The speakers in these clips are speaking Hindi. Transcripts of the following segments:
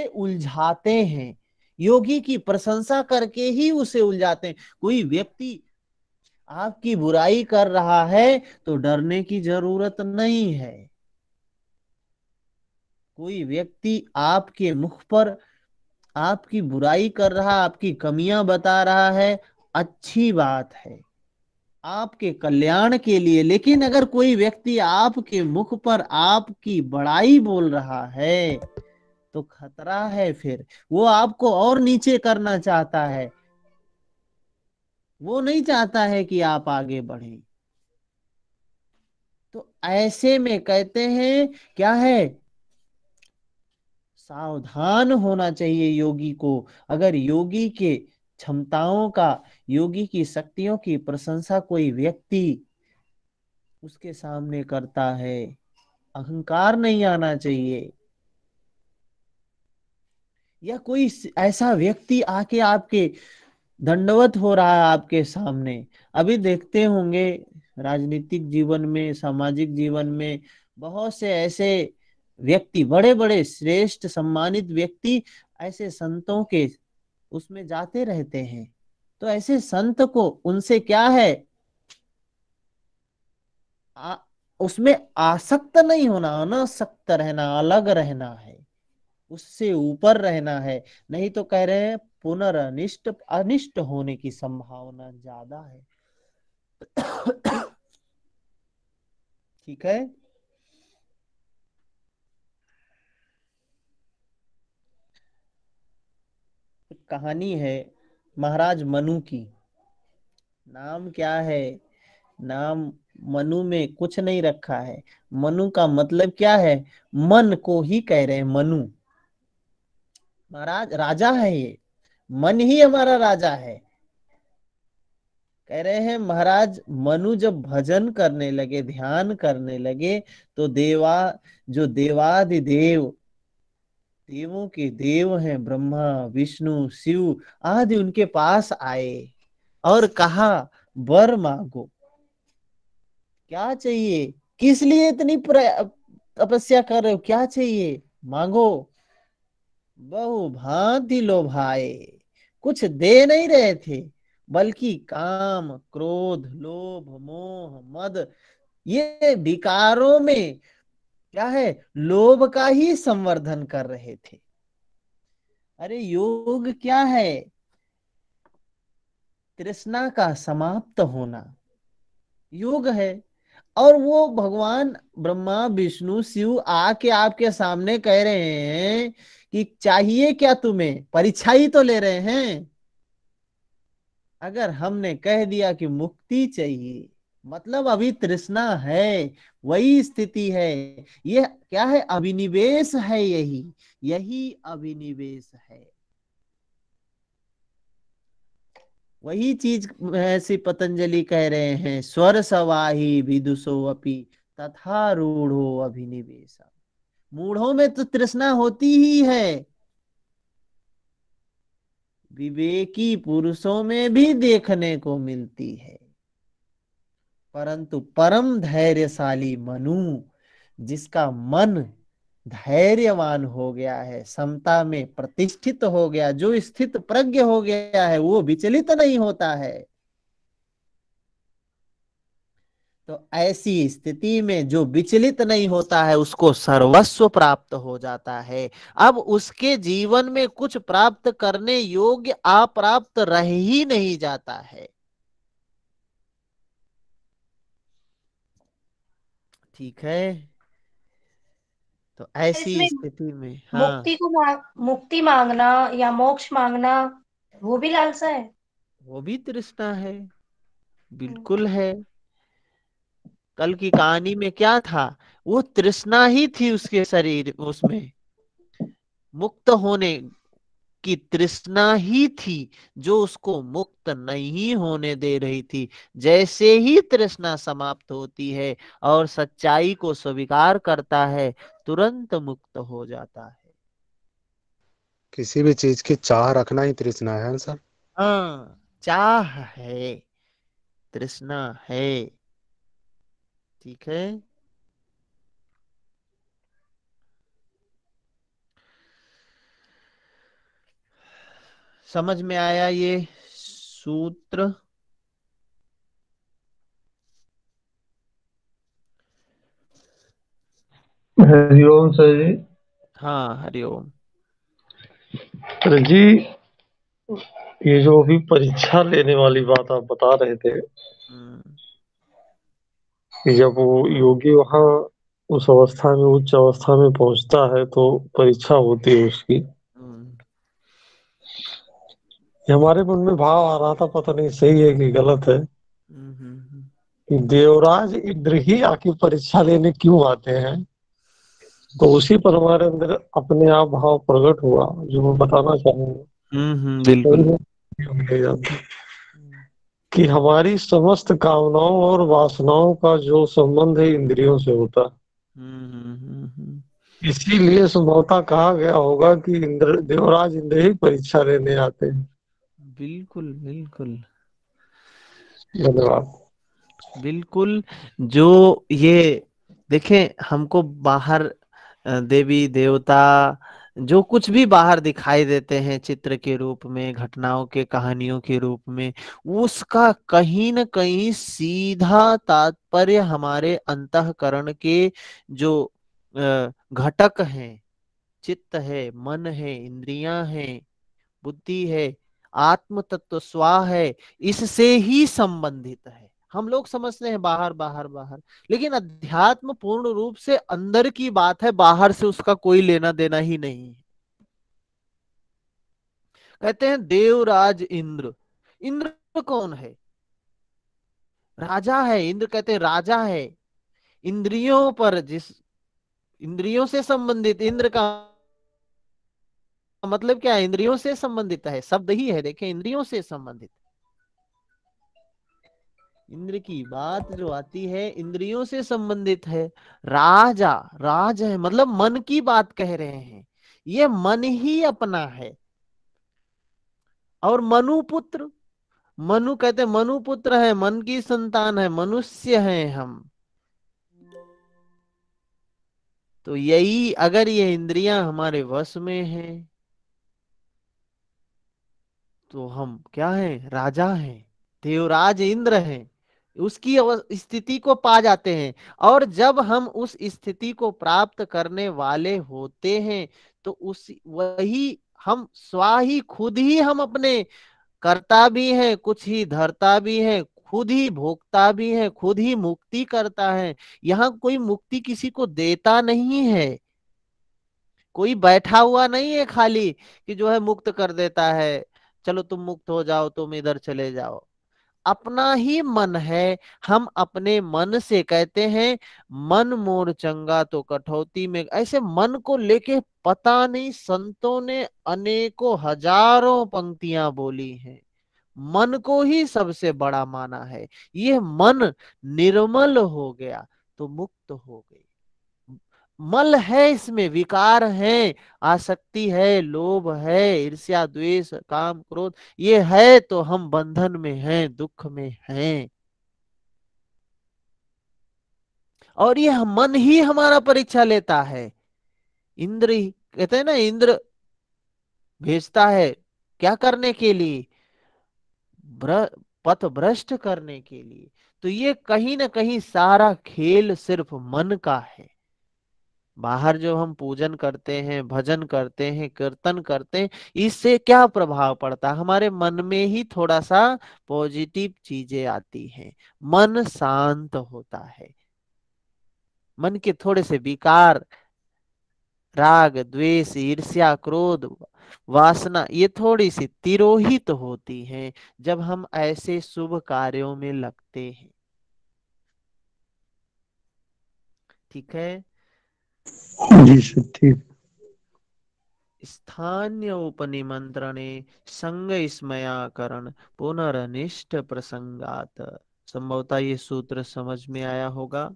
उलझाते हैं, योगी की प्रशंसा करके ही उसे उलझाते हैं। कोई व्यक्ति आपकी बुराई कर रहा है तो डरने की जरूरत नहीं है। कोई व्यक्ति आपके मुख पर आपकी बुराई कर रहा, आपकी कमियां बता रहा है, अच्छी बात है, आपके कल्याण के लिए। लेकिन अगर कोई व्यक्ति आपके मुख पर आपकी बड़ाई बोल रहा है तो खतरा है। फिर वो आपको और नीचे करना चाहता है, वो नहीं चाहता है कि आप आगे बढ़े। तो ऐसे में कहते हैं क्या है, सावधान होना चाहिए योगी को। अगर योगी के क्षमताओं का, योगी की शक्तियों की प्रशंसा कोई व्यक्ति उसके सामने करता है, अहंकार नहीं आना चाहिए। या कोई ऐसा व्यक्ति आके आपके दंडवत हो रहा है आपके सामने, अभी देखते होंगे राजनीतिक जीवन में, सामाजिक जीवन में बहुत से ऐसे व्यक्ति, बड़े बड़े श्रेष्ठ सम्मानित व्यक्ति ऐसे संतों के उसमें जाते रहते हैं। तो ऐसे संत को उनसे क्या है, आ, उसमें आसक्त नहीं होना, अनासक्त रहना, अलग रहना है, उससे ऊपर रहना है। नहीं तो कह रहे हैं पुनरअनिष्ट अनिष्ट होने की संभावना ज्यादा है। ठीक है। एक कहानी है महाराज मनु की। नाम क्या है, नाम मनु में कुछ नहीं रखा है। मनु का मतलब क्या है, मन को ही कह रहे हैं मनु। महाराज राजा है ये, मन ही हमारा राजा है। कह रहे हैं महाराज मनु जब भजन करने लगे, ध्यान करने लगे, तो जो देवादिदेव, देवों के देव हैं ब्रह्मा विष्णु शिव आदि, उनके पास आए और कहा वर मांगो, क्या चाहिए, किस लिए इतनी तपस्या कर रहे हो, क्या चाहिए मांगो। बहु भांति लोभाए, कुछ दे नहीं रहे थे, बल्कि काम क्रोध लोभ मोह मद, ये विकारों में क्या है, लोभ का ही संवर्धन कर रहे थे। अरे योग क्या है, तृष्णा का समाप्त होना योग है। और वो भगवान ब्रह्मा विष्णु शिव आके आपके सामने कह रहे हैं कि चाहिए क्या तुम्हें, परीक्षा ही तो ले रहे हैं। अगर हमने कह दिया कि मुक्ति चाहिए, मतलब अभी तृष्णा है, वही स्थिति है। ये क्या है, अभिनिवेश है, यही यही अभिनिवेश है। वही चीज ऐसी पतंजलि कह रहे हैं, स्वर सवाही विदुषो अपि तथा रूढ़ो अभिनिवेश। मूढ़ों में तो तृष्णा होती ही है, विवेकी पुरुषों में भी देखने को मिलती है। परंतु परम धैर्यशाली मनु, जिसका मन धैर्यवान हो गया है, समता में प्रतिष्ठित हो गया, जो स्थित प्रज्ञ हो गया है, वो विचलित नहीं होता है। तो ऐसी स्थिति में जो विचलित नहीं होता है उसको सर्वस्व प्राप्त हो जाता है। अब उसके जीवन में कुछ प्राप्त करने योग्य अप्राप्त रह ही नहीं जाता है। ठीक है। तो ऐसी इसमें स्थिति में हाँ, मुक्ति मांगना या मोक्ष मांगना, वो भी लालसा है। वो भी तृष्णा है, बिल्कुल है। कल की कहानी में क्या था, वो तृष्णा ही थी उसके शरीर उसमें, मुक्त होने की तृष्णा ही थी जो उसको मुक्त नहीं होने दे रही थी। जैसे ही तृष्णा समाप्त होती है और सच्चाई को स्वीकार करता है, तुरंत मुक्त हो जाता है। किसी भी चीज की चाह रखना ही तृष्णा है ना सर। हाँ, चाह है, तृष्णा है। ठीक है। समझ में आया ये सूत्र? हरिओम सर जी। हाँ, हरिओम। सर जी, ये जो अभी परीक्षा लेने वाली बात आप बता रहे थे हम्म, कि जब वो योगी वहाँ उस अवस्था में, उच्च अवस्था में पहुंचता है तो परीक्षा होती है उसकी। हम्म, ये हमारे मन में भाव आ रहा था, पता नहीं सही है कि गलत है, हम्म। कि देवराज इंद्र ही आके परीक्षा लेने क्यों आते हैं। तो उसी पर हमारे अंदर अपने आप भाव प्रकट हुआ, जो मैं बताना चाहूंगा। बिल्कुल। ले जाते हैं कि हमारी समस्त कामनाओं और वासनाओं का जो संबंध है इंद्रियों से होता है। इसीलिए संभवतः कहा गया होगा कि इंद्र, देवराज इंद्र ही परीक्षा लेने आते हैं। बिल्कुल बिल्कुल धन्यवाद। बिल्कुल। जो ये देखें, हमको बाहर देवी देवता जो कुछ भी बाहर दिखाई देते हैं चित्र के रूप में, घटनाओं के, कहानियों के रूप में, उसका कहीं न कहीं सीधा तात्पर्य हमारे अंतःकरण के जो घटक हैं, चित्त है, मन है, इंद्रियां हैं, बुद्धि है, आत्म तत्व स्वा है, इससे ही संबंधित है। हम लोग समझते हैं बाहर बाहर बाहर, लेकिन अध्यात्म पूर्ण रूप से अंदर की बात है, बाहर से उसका कोई लेना देना ही नहीं है। कहते हैं देवराज इंद्र। इंद्र कौन है? राजा है। इंद्र कहते हैं राजा है। इंद्रियों पर जिस, इंद्रियों से संबंधित, इंद्र का मतलब क्या है? इंद्रियों से संबंधित है, शब्द ही है, देखें, इंद्रियों से संबंधित। इंद्र की बात जो आती है इंद्रियों से संबंधित है। राजा, राज है मतलब मन की बात कह रहे हैं, ये मन ही अपना है। और मनु पुत्र, मनु कहते हैं मनु पुत्र है, मन की संतान है, मनुष्य हैं हम। तो यही, अगर ये इंद्रियां हमारे वश में हैं तो हम क्या हैं? राजा हैं, देवराज इंद्र हैं। उसकी स्थिति को पा जाते हैं। और जब हम उस स्थिति को प्राप्त करने वाले होते हैं तो उस वही हम स्वा ही, खुद ही हम अपने करता भी हैं, कुछ ही धरता भी हैं, खुद ही भोगता भी है, खुद ही मुक्ति करता है। यहाँ कोई मुक्ति किसी को देता नहीं है, कोई बैठा हुआ नहीं है खाली कि जो है मुक्त कर देता है, चलो तुम मुक्त हो जाओ, तुम इधर चले जाओ। अपना ही मन है। हम अपने मन से कहते हैं मन मोर चंगा तो कठौती में, ऐसे मन को लेके पता नहीं संतों ने अनेकों हजारों पंक्तियां बोली हैं। मन को ही सबसे बड़ा माना है। ये मन निर्मल हो गया तो मुक्त हो गई। मल है, इसमें विकार है, आसक्ति है, लोभ है, ईर्ष्या, द्वेष, काम, क्रोध, ये है तो हम बंधन में हैं, दुख में हैं। और ये मन ही हमारा परीक्षा लेता है। इंद्र ही कहते हैं ना, इंद्र भेजता है क्या करने के लिए? पथ भ्रष्ट करने के लिए। तो ये कहीं ना कहीं सारा खेल सिर्फ मन का है। बाहर जो हम पूजन करते हैं, भजन करते हैं, कीर्तन करते हैं, इससे क्या प्रभाव पड़ता है? हमारे मन में ही थोड़ा सा पॉजिटिव चीजें आती हैं, मन शांत होता है। मन के थोड़े से विकार, राग, द्वेष, ईर्ष्या, क्रोध, वासना, ये थोड़ी सी तिरोहित होती हैं जब हम ऐसे शुभ कार्यों में लगते हैं। ठीक है। जी सर, ठीक। स्थान्य उपनिमंत्रणे संग स्मयाकरण पुनरनिष्ट प्रसंगात। संभवतः ये सूत्र समझ में आया होगा।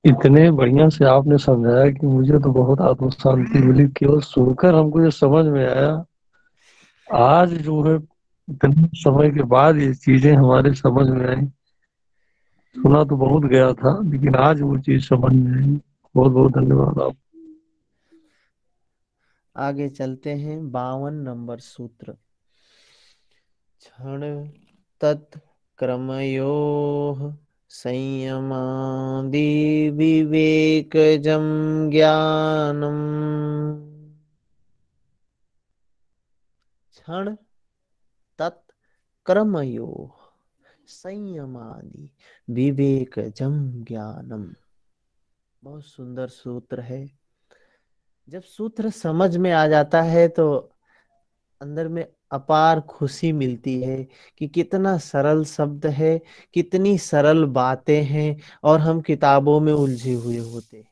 इतने बढ़िया से आपने समझाया कि मुझे तो बहुत आत्म शांति मिली, केवल सुनकर हमको ये समझ में आया। आज जो है इतने समय के बाद ये चीजें हमारे समझ में आई। सुना तो बहुत गया था, लेकिन आज वो चीज समझ में आई। बहुत बहुत धन्यवाद आप। आगे चलते हैं 52 नंबर सूत्र। क्षण तत्क्रमयोः संयमादि विवेकजं ज्ञानम्। क्षण तत्क्रमयोः संयमादि विवेकजं ज्ञानम। बहुत सुंदर सूत्र है। जब सूत्र समझ में आ जाता है तो अंदर में अपार खुशी मिलती है कि कितना सरल शब्द है, कितनी सरल बातें हैं, और हम किताबों में उलझे हुए होते हैं।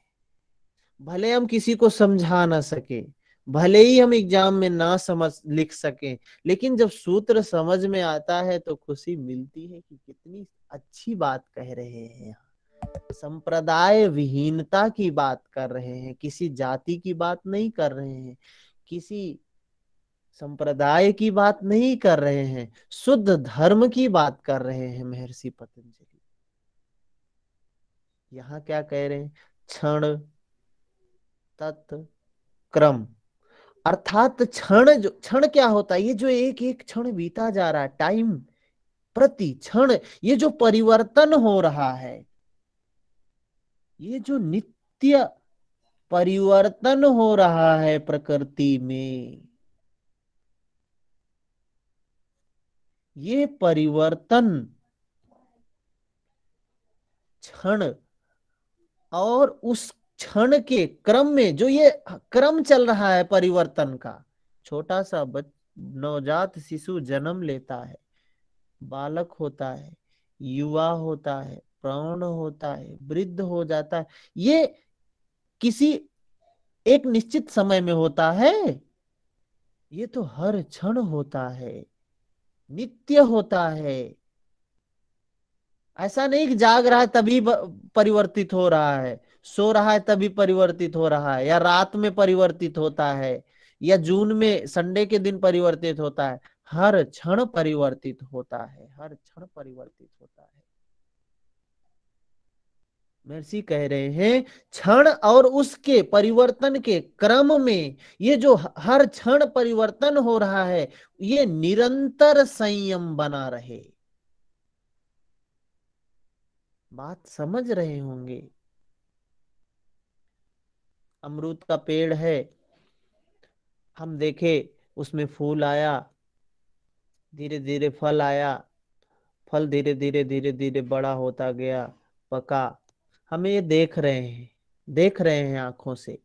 भले हम किसी को समझा ना सके, भले ही हम एग्जाम में ना समझ लिख सके, लेकिन जब सूत्र समझ में आता है तो खुशी मिलती है कि कितनी अच्छी बात कह रहे हैं। संप्रदाय विहीनता की बात कर रहे हैं, किसी जाति की बात नहीं कर रहे हैं, किसी संप्रदाय की बात नहीं कर रहे हैं, शुद्ध धर्म की बात कर रहे हैं महर्षि पतंजलि। यहाँ क्या कह रहे हैं? क्षण तत्क्रम, अर्थात क्षण क्या होता है? ये जो एक एक क्षण बीता जा रहा है, टाइम प्रति क्षण ये जो परिवर्तन हो रहा है, ये जो नित्य परिवर्तन हो रहा है प्रकृति में, ये परिवर्तन क्षण और उस क्षण के क्रम में जो ये क्रम चल रहा है परिवर्तन का, छोटा सा नवजात शिशु जन्म लेता है, बालक होता है, युवा होता है, प्रौढ़ होता है, वृद्ध हो जाता है, ये किसी एक निश्चित समय में होता है? ये तो हर क्षण होता है, नित्य होता है। ऐसा नहीं कि जाग रहा है तभी परिवर्तित हो रहा है, सो रहा है तभी परिवर्तित हो रहा है, या रात में परिवर्तित होता है, या जून में संडे के दिन परिवर्तित होता है। हर क्षण परिवर्तित होता है, हर क्षण परिवर्तित होता है। महर्षि कह रहे हैं क्षण और उसके परिवर्तन के क्रम में ये जो हर क्षण परिवर्तन हो रहा है, ये निरंतर संयम बना रहे। बात समझ रहे होंगे। अमरूद का पेड़ है, हम देखे उसमें फूल आया, धीरे धीरे फल आया, फल धीरे धीरे धीरे धीरे बड़ा होता गया, पका, हमें ये देख रहे हैं आंखों से।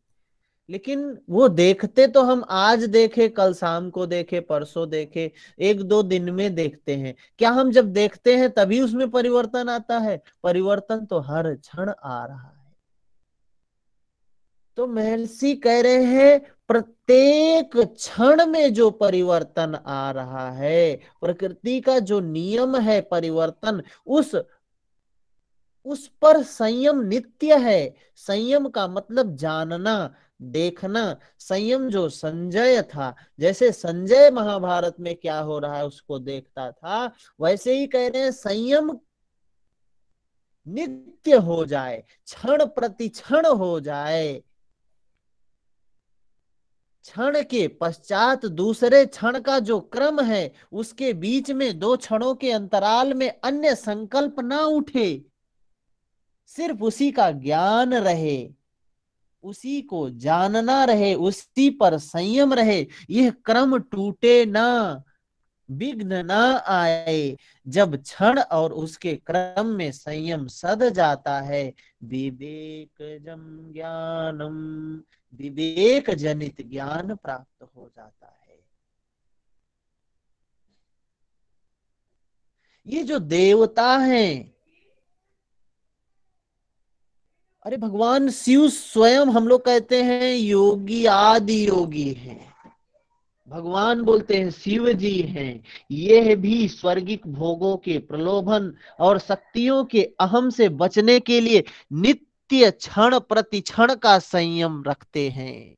लेकिन वो देखते तो हम आज देखे, कल शाम को देखे, परसों देखे, एक दो दिन में देखते हैं। क्या हम जब देखते हैं तभी उसमें परिवर्तन आता है? परिवर्तन तो हर क्षण आ रहा है। तो महर्षि कह रहे हैं प्रत्येक क्षण में जो परिवर्तन आ रहा है, प्रकृति का जो नियम है परिवर्तन, उस पर संयम नित्य है। संयम का मतलब जानना, देखना। संयम जो संजय था, जैसे संजय महाभारत में क्या हो रहा है उसको देखता था, वैसे ही कह रहे हैं संयम नित्य हो जाए, क्षण प्रति क्षण हो जाए। क्षण के पश्चात दूसरे क्षण का जो क्रम है, उसके बीच में दो क्षणों के अंतराल में अन्य संकल्प ना उठे, सिर्फ उसी का ज्ञान रहे, उसी को जानना रहे, उसी पर संयम रहे, यह क्रम टूटे ना, विघ्न ना आए। जब क्षण और उसके क्रम में संयम सद जाता है, विवेकजम ज्ञानम, विवेक जनित ज्ञान प्राप्त हो जाता है। ये जो देवता हैं, अरे भगवान शिव स्वयं, हम लोग कहते हैं योगी आदि योगी हैं, भगवान बोलते हैं शिव जी हैं। यह भी स्वर्गिक भोगों के प्रलोभन और शक्तियों के अहम से बचने के लिए नित्य क्षण प्रति क्षण का संयम रखते हैं।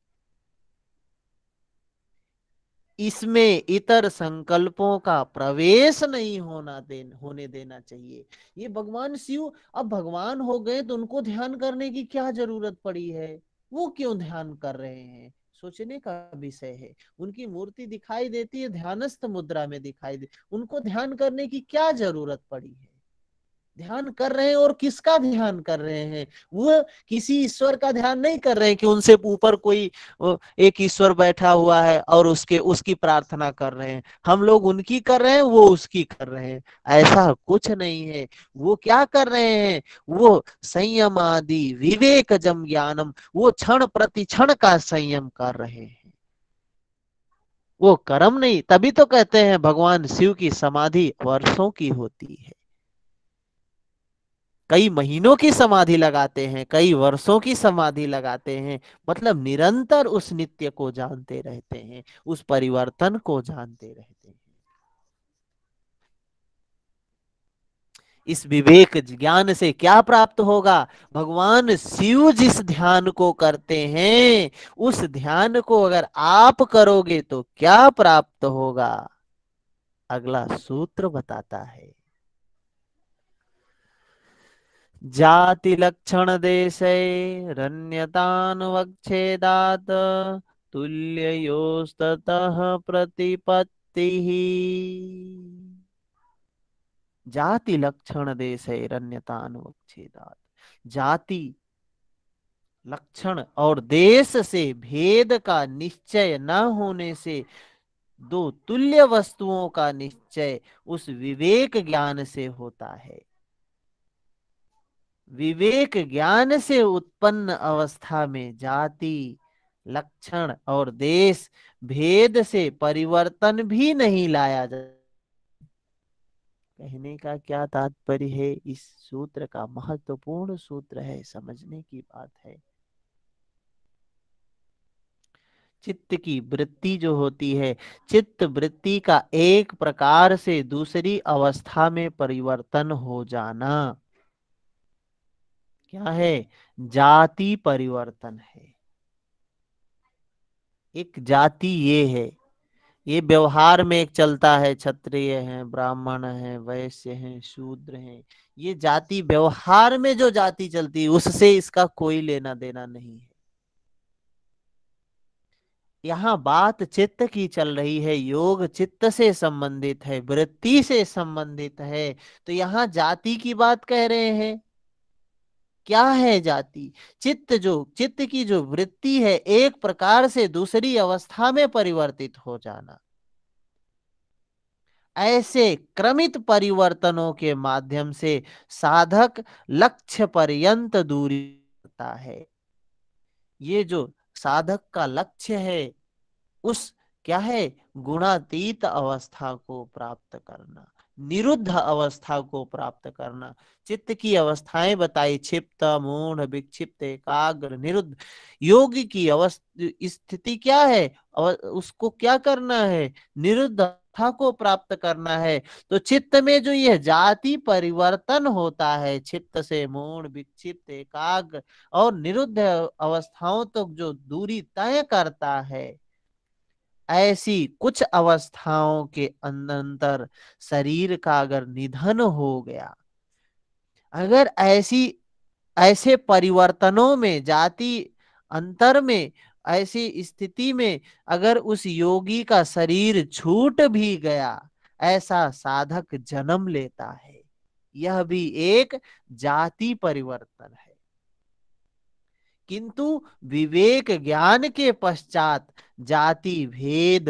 इसमें इतर संकल्पों का प्रवेश नहीं होने देना चाहिए। ये भगवान शिव अब भगवान हो गए तो उनको ध्यान करने की क्या जरूरत पड़ी है? वो क्यों ध्यान कर रहे हैं? सोचने का विषय है। उनकी मूर्ति दिखाई देती है, ध्यानस्थ मुद्रा में दिखाई दे, उनको ध्यान करने की क्या जरूरत पड़ी है? ध्यान कर रहे हैं और किसका ध्यान कर रहे हैं? वो किसी ईश्वर का ध्यान नहीं कर रहे हैं कि उनसे ऊपर कोई एक ईश्वर बैठा हुआ है और उसकी प्रार्थना कर रहे हैं। हम लोग उनकी कर रहे हैं, वो उसकी कर रहे हैं, ऐसा कुछ नहीं है। वो क्या कर रहे हैं? वो संयम आदि विवेक जम ज्ञानम, वो क्षण प्रति क्षण का संयम कर रहे हैं। वो कर्म नहीं, तभी तो कहते हैं भगवान शिव की समाधि वर्षों की होती है। कई महीनों की समाधि लगाते हैं, कई वर्षों की समाधि लगाते हैं, मतलब निरंतर उस नित्य को जानते रहते हैं, उस परिवर्तन को जानते रहते हैं। इस विवेक ज्ञान से क्या प्राप्त होगा? भगवान शिव जिस ध्यान को करते हैं, उस ध्यान को अगर आप करोगे तो क्या प्राप्त होगा? अगला सूत्र बताता है। जाति लक्षण देशे रण्यतानुवच्छेदात् तुल्ययोस्ततः प्रतिपत्ति। जाति लक्षण देशे रण्यतानुवच्छेदात्, जाति लक्षण और देश से भेद का निश्चय न होने से दो तुल्य वस्तुओं का निश्चय उस विवेक ज्ञान से होता है। विवेक ज्ञान से उत्पन्न अवस्था में जाति लक्षण और देश भेद से परिवर्तन भी नहीं लाया जा। कहने का क्या तात्पर्य है? इस सूत्र का महत्वपूर्ण सूत्र है, समझने की बात है। चित्त की वृत्ति जो होती है, चित्त वृत्ति का एक प्रकार से दूसरी अवस्था में परिवर्तन हो जाना क्या है? जाति परिवर्तन है। एक जाति ये है, ये व्यवहार में एक चलता है, क्षत्रिय हैं, ब्राह्मण हैं, वैश्य हैं, शूद्र हैं। ये जाति व्यवहार में जो जाति चलती है उससे इसका कोई लेना देना नहीं है। यहाँ बात चित्त की चल रही है, योग चित्त से संबंधित है, वृत्ति से संबंधित है। तो यहाँ जाति की बात कह रहे हैं। क्या है जाति? चित्त की जो वृत्ति है, एक प्रकार से दूसरी अवस्था में परिवर्तित हो जाना। ऐसे क्रमित परिवर्तनों के माध्यम से साधक लक्ष्य पर्यंत दूरी करता है। ये जो साधक का लक्ष्य है, उस क्या है? गुणातीत अवस्था को प्राप्त करना, निरुद्ध अवस्था को प्राप्त करना। चित्त की अवस्थाएं बताई, क्षिप्त, मूढ़, विक्षिप्त, एकाग्र, निरुद्ध। योग की अवस्था स्थिति क्या है? उसको क्या करना है? निरुद्ध अवस्था को प्राप्त करना है। तो चित्त में जो यह जाति परिवर्तन होता है, चित्त से मूढ़, विक्षिप्त, एकाग्र और निरुद्ध अवस्थाओं तक जो दूरी तय करता है, ऐसी कुछ अवस्थाओं के अंदर शरीर का अगर निधन हो गया, अगर ऐसे परिवर्तनों में, जाति अंतर में, ऐसी स्थिति में अगर उस योगी का शरीर छूट भी गया, ऐसा साधक जन्म लेता है। यह भी एक जाति परिवर्तन है। किंतु विवेक ज्ञान के पश्चात जाति भेद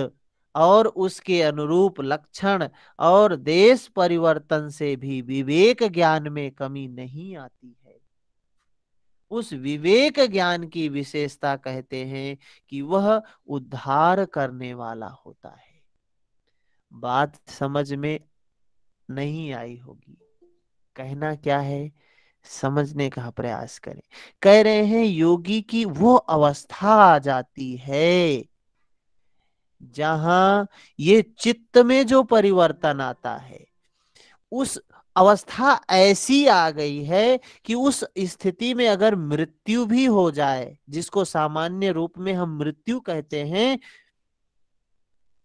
और उसके अनुरूप लक्षण और देश परिवर्तन से भी विवेक ज्ञान में कमी नहीं आती है। उस विवेक ज्ञान की विशेषता कहते हैं कि वह उद्धार करने वाला होता है। बात समझ में नहीं आई होगी, कहना क्या है समझने का प्रयास करें। कह रहे हैं योगी की वो अवस्था आ जाती है जहां ये चित्त में जो परिवर्तन आता है, उस अवस्था ऐसी आ गई है कि उस स्थिति में अगर मृत्यु भी हो जाए, जिसको सामान्य रूप में हम मृत्यु कहते हैं,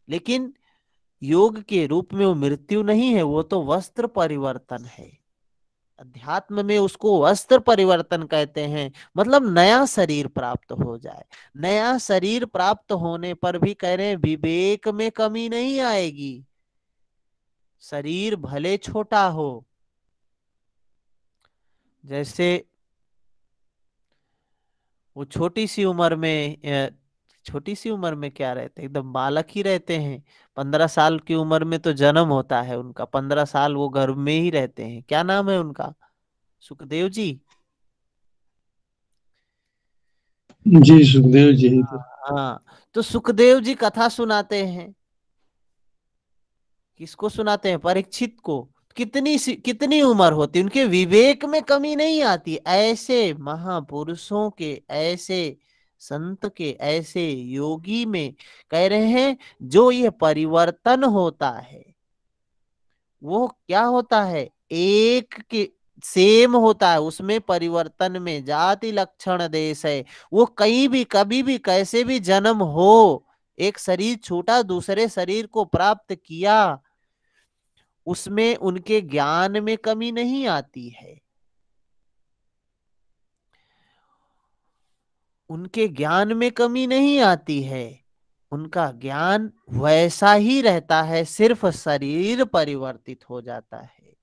लेकिन योग के रूप में वो मृत्यु नहीं है, वो तो वस्त्र परिवर्तन है। अध्यात्म में उसको वस्त्र परिवर्तन कहते हैं, मतलब नया शरीर प्राप्त हो जाए। नया शरीर प्राप्त होने पर भी कह रहे हैं विवेक में कमी नहीं आएगी। शरीर भले छोटा हो, जैसे वो छोटी सी उम्र में क्या रहते हैं, एकदम बालक ही रहते हैं। 15 साल की उम्र में तो जन्म होता है उनका, 15 साल वो गर्भ में ही रहते हैं। क्या नाम है उनका? सुखदेव जी। जी सुखदेव जी ही थे। हाँ, तो सुखदेव जी कथा सुनाते हैं। किसको सुनाते हैं? परीक्षित को। कितनी उम्र होती, उनके विवेक में कमी नहीं आती। ऐसे महापुरुषों के, ऐसे संत के, ऐसे योगी में कह रहे हैं जो ये परिवर्तन होता है वो क्या होता है, एक के सेम होता है। उसमें परिवर्तन में जाति लक्षण देश है। वो कहीं भी कभी भी कैसे भी जन्म हो, एक शरीर छूटा दूसरे शरीर को प्राप्त किया, उसमें उनके ज्ञान में कमी नहीं आती है। उनके ज्ञान में कमी नहीं आती है। उनका ज्ञान वैसा ही रहता है, सिर्फ शरीर परिवर्तित हो जाता है।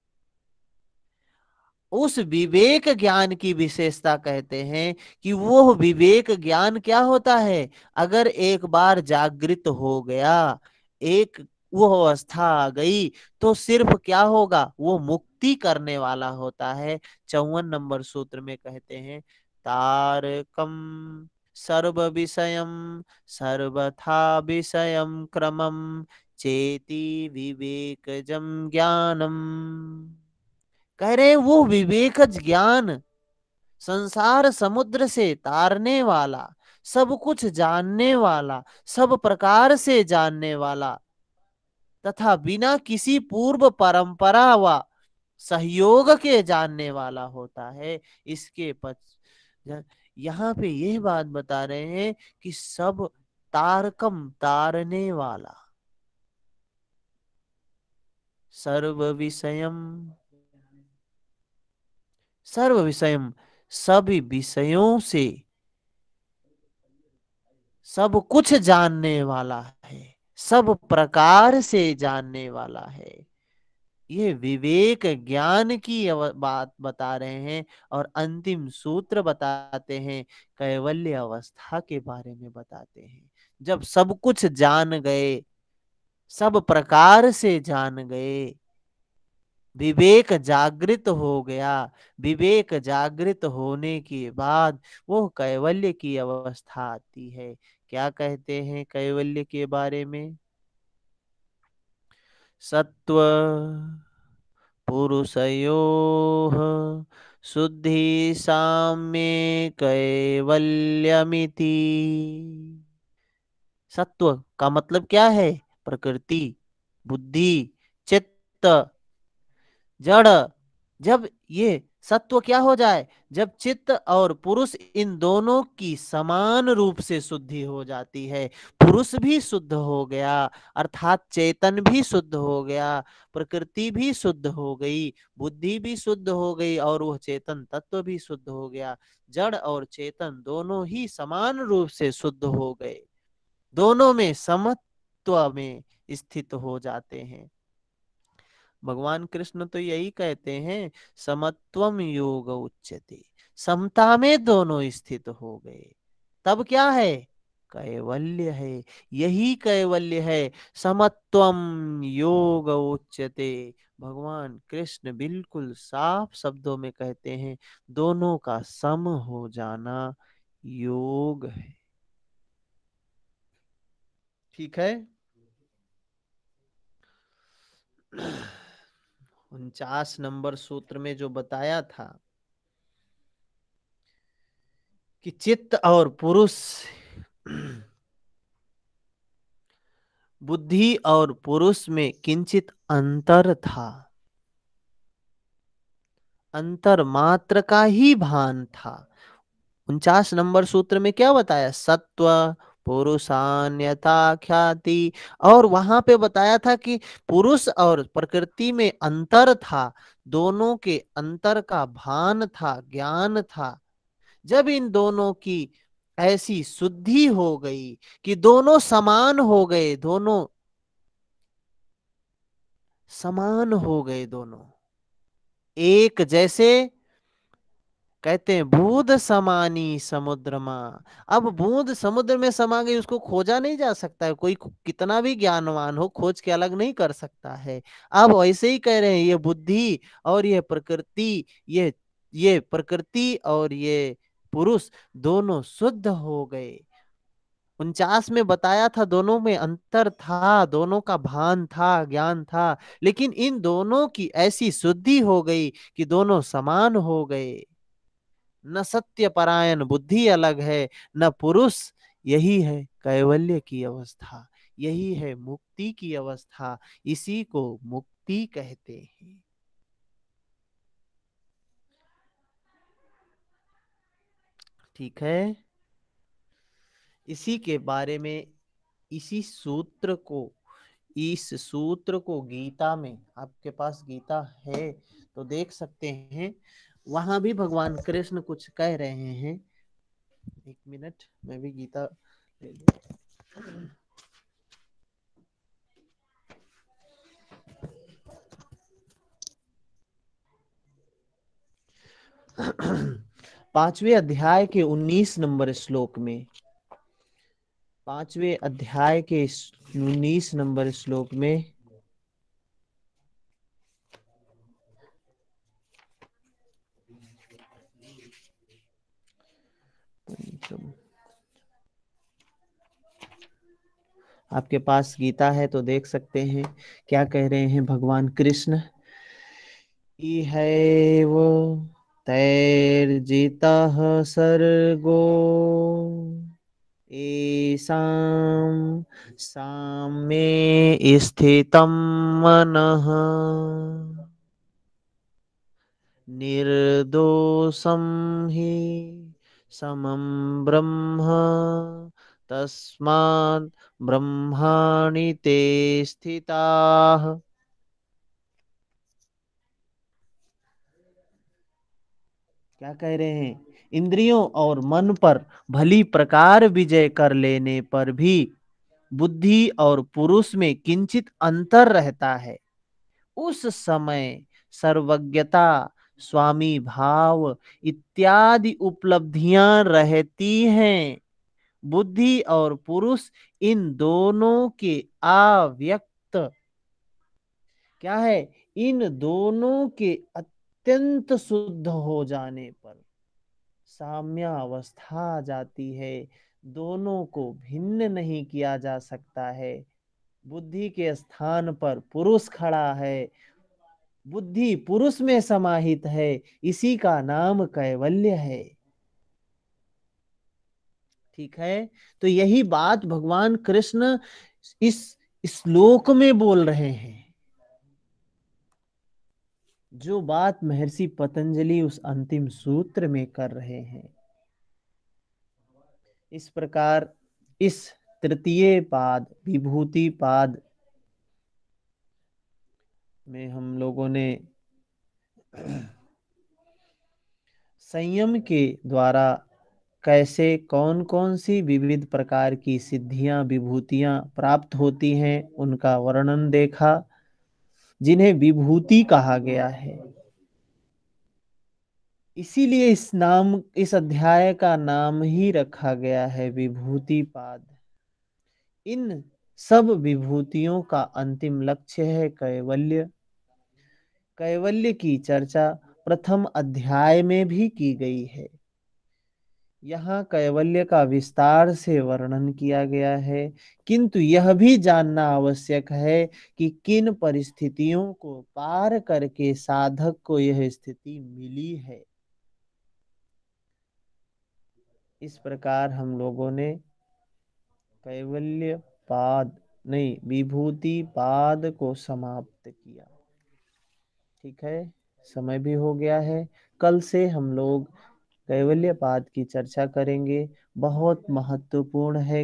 उस विवेक ज्ञान की विशेषता कहते हैं कि वो विवेक ज्ञान क्या होता है, अगर एक बार जागृत हो गया, एक वो अवस्था आ गई, तो सिर्फ क्या होगा, वो मुक्ति करने वाला होता है। 54 नंबर सूत्र में कहते हैं तारकम सर्व विषयम सर्वथा विषयम क्रमम चेति विवेकजम ज्ञानम। कह रहे हैं वो विवेकज ज्ञान संसार समुद्र से तारने वाला, सब कुछ जानने वाला, सब प्रकार से जानने वाला, तथा बिना किसी पूर्व परंपरा व सहयोग के जानने वाला होता है। इसके यहाँ पे यह बात बता रहे हैं कि सब तारकम तारने वाला, सर्व विषयम सर्व विषयम सभी विषयों से सब कुछ जानने वाला है, सब प्रकार से जानने वाला है। ये विवेक ज्ञान की बात बता रहे हैं। और अंतिम सूत्र बताते हैं, कैवल्य अवस्था के बारे में बताते हैं। जब सब कुछ जान गए, सब प्रकार से जान गए, विवेक जागृत हो गया, विवेक जागृत होने के बाद वो कैवल्य की अवस्था आती है। क्या कहते हैं कैवल्य के बारे में? सत्व पुरुषयोः शुद्धि साम्ये कैवल्यमिति। सत्व का मतलब क्या है? प्रकृति, बुद्धि, चित्त, जड़। जब ये सत्व क्या हो जाए, जब चित्त और पुरुष इन दोनों की समान रूप से शुद्धि हो जाती है, पुरुष भी शुद्ध हो गया, अर्थात चेतन भी शुद्ध हो गया, प्रकृति भी शुद्ध हो गई, बुद्धि भी शुद्ध हो गई, और वह चेतन तत्व भी शुद्ध हो गया। जड़ और चेतन दोनों ही समान रूप से शुद्ध हो गए, दोनों में समत्व में स्थित हो जाते हैं। भगवान कृष्ण तो यही कहते हैं, समत्वम योग उच्यते, समता में दोनों स्थित हो गए, तब क्या है? कैवल्य है। यही कैवल्य है, समत्वम योग उच्यते। भगवान कृष्ण बिल्कुल साफ शब्दों में कहते हैं, दोनों का सम हो जाना योग है। ठीक है। 49 नंबर सूत्र में जो बताया था कि चित्त और पुरुष, बुद्धि और पुरुष में किंचित अंतर था, अंतर मात्र का ही भान था। 49 नंबर सूत्र में क्या बताया? सत्व पुरुषान्यथा ख्याति। और वहां पे बताया था कि पुरुष और प्रकृति में अंतर था, दोनों के अंतर का भान था, ज्ञान था। जब इन दोनों की ऐसी शुद्धि हो गई कि दोनों समान हो गए, दोनों समान हो गए, दोनों एक जैसे, कहते हैं बूंद समानी समुद्रमा। अब बूंद समुद्र में समा गई, उसको खोजा नहीं जा सकता है, कोई कितना भी ज्ञानवान हो खोज के अलग नहीं कर सकता है। अब वैसे ही कह रहे हैं, ये बुद्धि और ये प्रकृति, ये प्रकृति और ये पुरुष दोनों शुद्ध हो गए। 49 में बताया था दोनों में अंतर था, दोनों का भान था, ज्ञान था, लेकिन इन दोनों की ऐसी शुद्धि हो गई कि दोनों समान हो गए। न सत्य परायण बुद्धि अलग है, न पुरुष। यही है कैवल्य की अवस्था, यही है मुक्ति की अवस्था, इसी को मुक्ति कहते हैं। ठीक है, इसी के बारे में, इस सूत्र को गीता में, आपके पास गीता है तो देख सकते हैं, वहां भी भगवान कृष्ण कुछ कह रहे हैं। एक मिनट, मैं भी गीता ले लूं। पांचवें अध्याय के 19 नंबर श्लोक में, पांचवें अध्याय के 19 नंबर श्लोक में आपके पास गीता है तो देख सकते हैं क्या कह रहे हैं भगवान कृष्ण। इहैव तैर्जितः सर्गो येषां साम्ये स्थितं मनः निर्दोषं हि समं ब्रह्म तस्मात् ब्रह्माणि ते स्थिताः। क्या कह रहे हैं? इंद्रियों और मन पर भली प्रकार विजय कर लेने पर भी बुद्धि और पुरुष में किंचित अंतर रहता है। उस समय सर्वज्ञता, स्वामी भाव इत्यादि उपलब्धियां रहती हैं। बुद्धि और पुरुष इन दोनों के अव्यक्त, क्या है, इन दोनों के अत्यंत शुद्ध हो जाने पर साम्य अवस्था आ जाती है। दोनों को भिन्न नहीं किया जा सकता है। बुद्धि के स्थान पर पुरुष खड़ा है, बुद्धि पुरुष में समाहित है, इसी का नाम कैवल्य है। ठीक है, तो यही बात भगवान कृष्ण इस श्लोक में बोल रहे हैं, जो बात महर्षि पतंजलि उस अंतिम सूत्र में कर रहे हैं। इस प्रकार इस तृतीय पाद, विभूति पाद में हम लोगों ने संयम के द्वारा कैसे कौन कौन सी विविध प्रकार की सिद्धियां, विभूतियां प्राप्त होती हैं, उनका वर्णन देखा, जिन्हें विभूति कहा गया है। इसीलिए इस अध्याय का नाम ही रखा गया है विभूति पाद। इन सब विभूतियों का अंतिम लक्ष्य है कैवल्य। कैवल्य की चर्चा प्रथम अध्याय में भी की गई है। यहाँ कैवल्य का विस्तार से वर्णन किया गया है, किंतु यह भी जानना आवश्यक है कि किन परिस्थितियों को पार करके साधक को यह स्थिति मिली है। इस प्रकार हम लोगों ने कैवल्य पाद नहीं, विभूति पाद को समाप्त किया। ठीक है, समय भी हो गया है। कल से हम लोग कैवल्य पाद की चर्चा करेंगे। बहुत महत्वपूर्ण है।